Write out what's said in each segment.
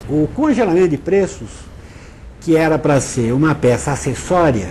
O congelamento de preços, que era para ser uma peça acessória,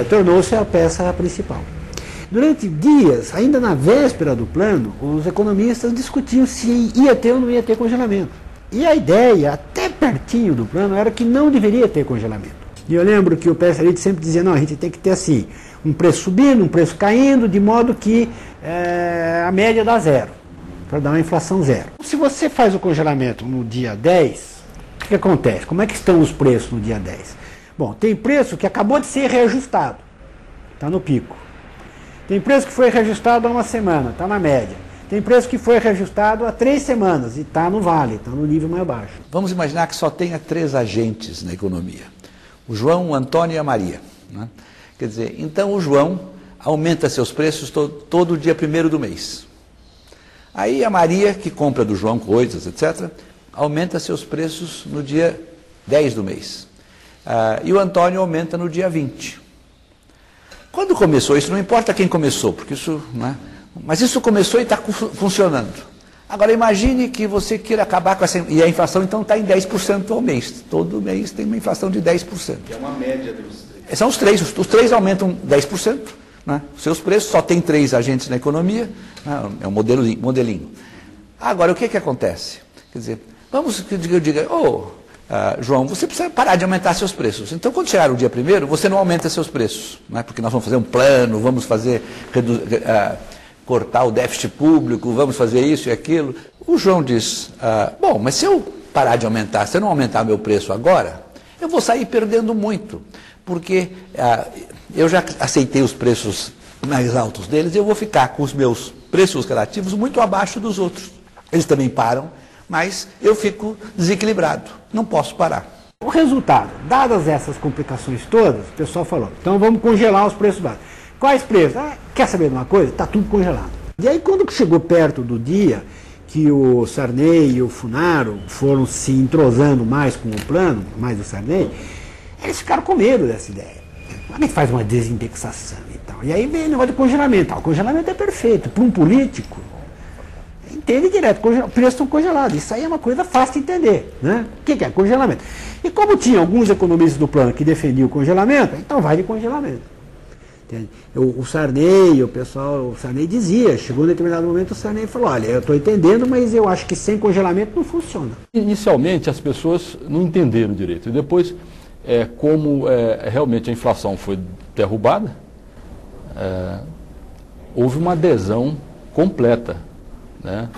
tornou-se a peça principal. Durante dias, ainda na véspera do plano, os economistas discutiam se ia ter ou não ia ter congelamento. E a ideia, até pertinho do plano, era que não deveria ter congelamento. E eu lembro que o PSL sempre dizia, não, a gente tem que ter assim, um preço subindo, um preço caindo, de modo que a média dá zero, para dar uma inflação zero. Se você faz o congelamento no dia 10, o que acontece? Como é que estão os preços no dia 10? Bom, tem preço que acabou de ser reajustado, está no pico. Tem preço que foi reajustado há uma semana, está na média. Tem preço que foi reajustado há 3 semanas e está no vale, está no nível mais baixo. Vamos imaginar que só tenha 3 agentes na economia. O João, o Antônio e a Maria. Né? Quer dizer, então o João aumenta seus preços todo dia 1º do mês. Aí a Maria, que compra do João coisas, etc., aumenta seus preços no dia 10 do mês. E o Antônio aumenta no dia 20. Quando começou isso, não importa quem começou, porque isso, né? Mas isso começou e está funcionando. Agora imagine que você queira acabar com essa... E a inflação então está em 10% ao mês. Todo mês tem uma inflação de 10%. Que é uma média dos 3. São os 3. Os 3 aumentam 10%. Né? Os seus preços, só tem 3 agentes na economia. Né? É um modelinho. Agora, o que acontece? Quer dizer, vamos que eu diga... João, você precisa parar de aumentar seus preços. Então, quando chegar o dia 1º, você não aumenta seus preços. Né? Porque nós vamos fazer um plano, vamos fazer... cortar o déficit público, vamos fazer isso e aquilo. O João diz, bom, mas se eu parar de aumentar, se eu não aumentar meu preço agora, eu vou sair perdendo muito, porque eu já aceitei os preços mais altos deles e eu vou ficar com os meus preços relativos muito abaixo dos outros. Eles também param, mas eu fico desequilibrado, não posso parar. O resultado, dadas essas complicações todas, o pessoal falou, então vamos congelar os preços básicos. Quais preços? Quer saber de uma coisa? Está tudo congelado. E aí quando chegou perto do dia que o Sarney e o Funaro foram se entrosando mais com o plano, mais o Sarney, eles ficaram com medo dessa ideia. Como é que faz uma desindexação e tal? E aí vem o negócio de congelamento. O congelamento é perfeito. Para um político, entende direto, preços estão congelados. Isso aí é uma coisa fácil de entender. Né? O que é congelamento? E como tinha alguns economistas do plano que defendiam o congelamento, então vai de congelamento. O Sarney, o Sarney dizia, chegou em determinado momento o Sarney falou, olha, eu estou entendendo, mas eu acho que sem congelamento não funciona. Inicialmente as pessoas não entenderam direito, e depois, realmente a inflação foi derrubada, houve uma adesão completa. Né?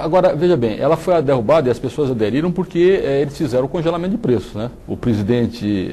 Agora, veja bem, ela foi derrubada e as pessoas aderiram porque eles fizeram o congelamento de preços. Né? O presidente,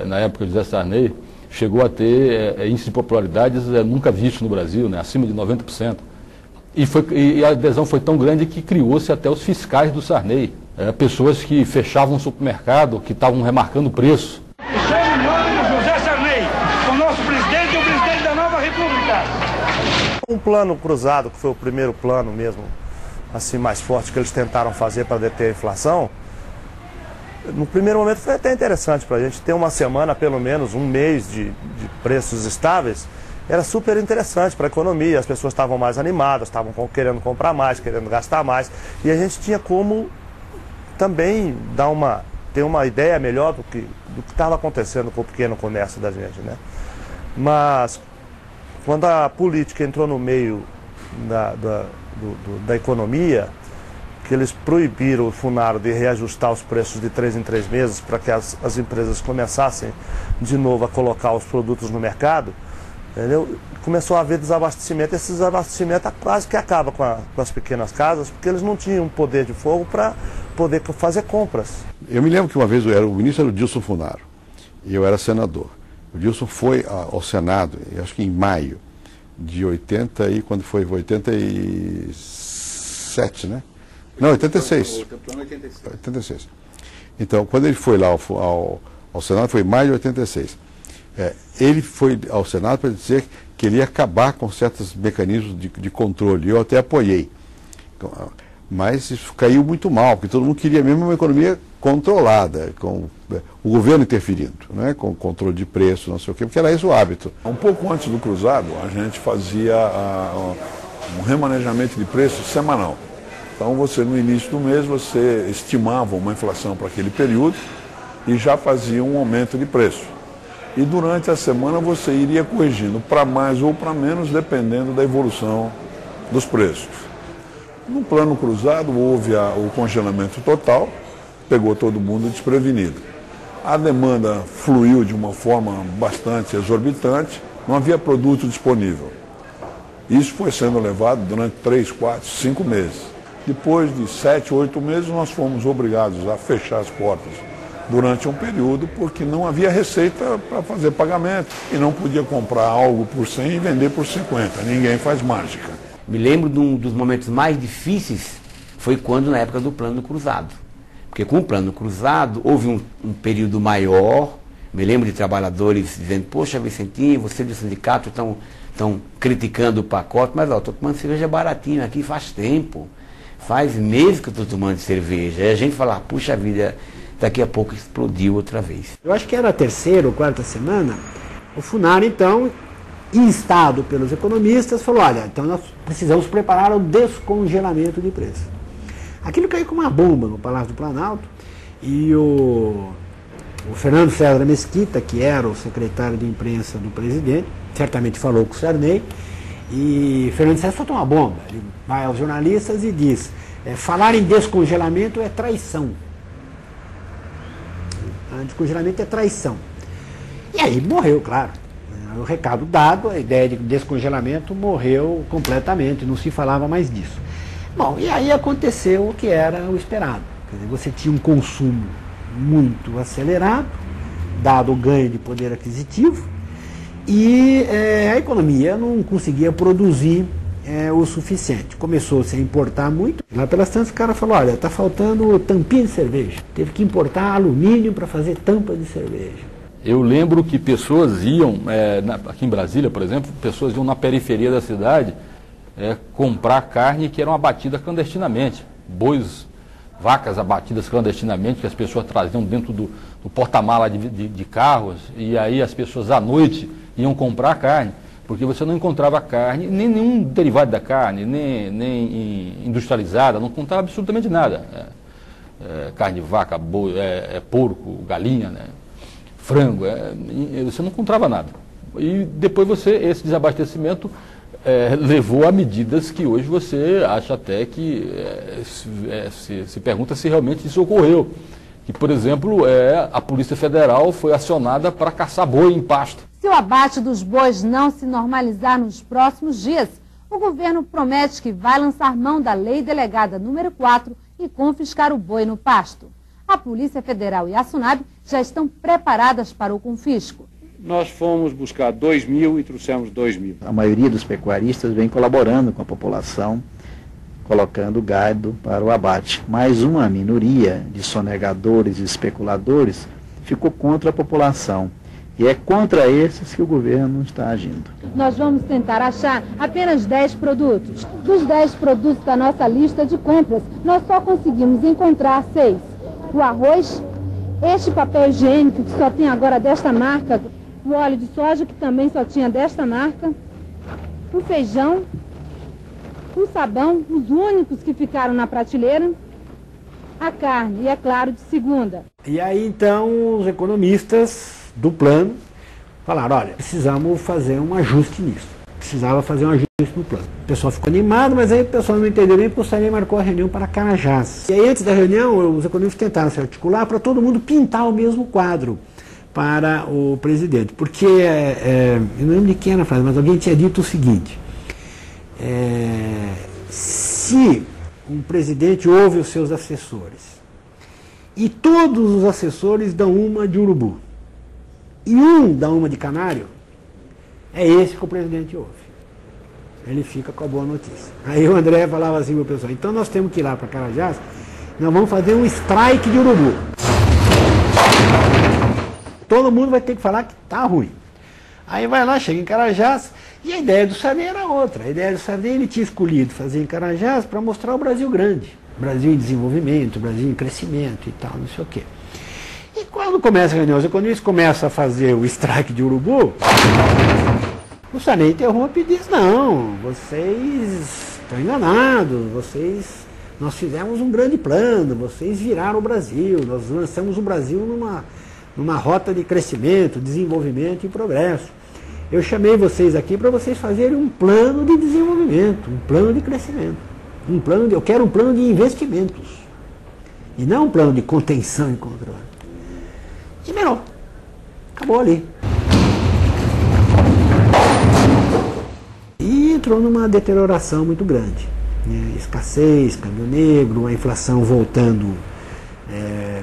na época, José Sarney, chegou a ter índice de popularidades nunca visto no Brasil, né, acima de 90%. E a adesão foi tão grande que criou-se até os fiscais do Sarney, pessoas que fechavam o supermercado, que estavam remarcando o preço. Sou em nome do José Sarney, o nosso presidente e o presidente da nova república. Um plano cruzado, que foi o primeiro plano mesmo, assim, mais forte que eles tentaram fazer para deter a inflação, no primeiro momento foi até interessante para a gente ter uma semana, pelo menos um mês de preços estáveis, era super interessante para a economia, as pessoas estavam mais animadas, estavam querendo comprar mais, querendo gastar mais, e a gente tinha como também ter uma ideia melhor do que estava acontecendo com o pequeno comércio da gente, né? Mas quando a política entrou no meio da economia, que eles proibiram o Funaro de reajustar os preços de 3 em 3 meses para que as empresas começassem de novo a colocar os produtos no mercado, entendeu? Começou a haver desabastecimento. Esse desabastecimento quase que acaba com as pequenas casas, porque eles não tinham poder de fogo para poder fazer compras. Eu me lembro que uma vez o ministro era o Dilson Funaro e eu era senador. O Dilson foi ao Senado, acho que em maio de 80, e quando foi 87, né? Não, 86. 86. Então, quando ele foi lá ao Senado, foi em maio de 86. Ele foi ao Senado para dizer que ele ia acabar com certos mecanismos de controle. Eu até apoiei. Mas isso caiu muito mal, porque todo mundo queria mesmo uma economia controlada, com o governo interferindo, né? Com controle de preço, não sei o quê, porque era esse o hábito. Um pouco antes do cruzado, a gente fazia um remanejamento de preços semanal. Então você, no início do mês, você estimava uma inflação para aquele período e já fazia um aumento de preço. E durante a semana você iria corrigindo para mais ou para menos, dependendo da evolução dos preços. No plano cruzado houve o congelamento total, pegou todo mundo desprevenido. A demanda fluiu de uma forma bastante exorbitante, não havia produto disponível. Isso foi sendo levado durante 3, 4, 5 meses. Depois de 7, 8 meses, nós fomos obrigados a fechar as portas durante um período, porque não havia receita para fazer pagamento e não podia comprar algo por 100 e vender por 50. Ninguém faz mágica. Me lembro de um dos momentos mais difíceis, foi quando na época do plano cruzado. Porque com o plano cruzado houve um período maior. Me lembro de trabalhadores dizendo, poxa, Vicentinho, você do sindicato estão criticando o pacote, mas estou tomando cerveja baratinha aqui faz tempo. Faz meses que eu estou tomando cerveja. E a gente fala, puxa vida, daqui a pouco explodiu outra vez. Eu acho que era a terceira ou quarta semana, o FUNAR, então, instado pelos economistas, falou, olha, então nós precisamos preparar o descongelamento de preços. Aquilo caiu como uma bomba no Palácio do Planalto e o Fernando César Mesquita, que era o secretário de imprensa do presidente, certamente falou com o Sarney, e Fernando César soltou uma bomba. Ele vai aos jornalistas e diz, falar em descongelamento é traição. Descongelamento é traição. E aí morreu, claro. O recado dado, a ideia de descongelamento morreu completamente, não se falava mais disso. Bom, e aí aconteceu o que era o esperado. Quer dizer, você tinha um consumo muito acelerado, dado o ganho de poder aquisitivo, e a economia não conseguia produzir o suficiente. Começou-se a importar muito. Lá pelas tantas o cara falou, olha, está faltando tampinha de cerveja. Teve que importar alumínio para fazer tampa de cerveja. Eu lembro que pessoas iam, aqui em Brasília, por exemplo, pessoas iam na periferia da cidade comprar carne que eram abatidas clandestinamente. Bois, vacas abatidas clandestinamente, que as pessoas traziam dentro do porta-mala de carros, e aí as pessoas à noite iam comprar carne, porque você não encontrava carne, nem nenhum derivado da carne, nem industrializada, não encontrava absolutamente nada. Carne de vaca, boi, porco, galinha, né? Frango, você não encontrava nada. E depois esse desabastecimento levou a medidas que hoje você acha até que se pergunta se realmente isso ocorreu. Que, por exemplo, a Polícia Federal foi acionada para caçar boi em pasto. Se o abate dos bois não se normalizar nos próximos dias, o governo promete que vai lançar mão da Lei Delegada número 4 e confiscar o boi no pasto. A Polícia Federal e a SUNAB já estão preparadas para o confisco. Nós fomos buscar 2.000 e trouxemos 2.000. A maioria dos pecuaristas vem colaborando com a população, colocando gado para o abate. Mas uma minoria de sonegadores e especuladores ficou contra a população. E é contra esses que o governo está agindo. Nós vamos tentar achar apenas 10 produtos. Dos 10 produtos da nossa lista de compras, nós só conseguimos encontrar 6. O arroz, este papel higiênico que só tem agora desta marca, o óleo de soja que também só tinha desta marca, o feijão, o sabão, os únicos que ficaram na prateleira, a carne e, é claro, de segunda. E aí então os economistas do plano falaram, olha, precisamos fazer um ajuste nisso. Precisava fazer um ajuste no plano. O pessoal ficou animado, mas aí o pessoal não entendeu nem porque o Sarney marcou a reunião para Carajás. E aí antes da reunião, os economistas tentaram se articular para todo mundo pintar o mesmo quadro para o presidente. Porque, eu não lembro de quem era a frase, mas alguém tinha dito o seguinte, se um presidente ouve os seus assessores e todos os assessores dão uma de urubu e um dá uma de canário, é esse que o presidente ouve. Ele fica com a boa notícia. Aí o André falava assim para o pessoal, então nós temos que ir lá para Carajás, nós vamos fazer um strike de urubu. Todo mundo vai ter que falar que está ruim. Aí vai lá, chega em Carajás, e a ideia do Sarney era outra. A ideia do Sarney, ele tinha escolhido fazer em Carajás para mostrar o Brasil grande. Brasil em desenvolvimento, Brasil em crescimento e tal, não sei o quê. E quando começa a reunião, os economistas começam a fazer o strike de urubu, o Sarney interrompe e diz, não, vocês estão enganados, vocês nós fizemos um grande plano, vocês viraram o Brasil, nós lançamos o Brasil numa rota de crescimento, desenvolvimento e progresso. Eu chamei vocês aqui para vocês fazerem um plano de desenvolvimento, um plano de crescimento. Eu quero um plano de investimentos. E não um plano de contenção e controle. E melhor. Acabou ali. E entrou numa deterioração muito grande. Escassez, câmbio negro, a inflação voltando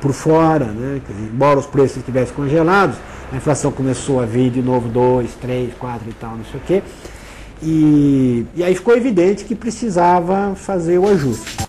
por fora, né? Quer dizer, embora os preços estivessem congelados, a inflação começou a vir de novo 2, 3, 4 e tal, não sei o quê. E aí ficou evidente que precisava fazer o ajuste.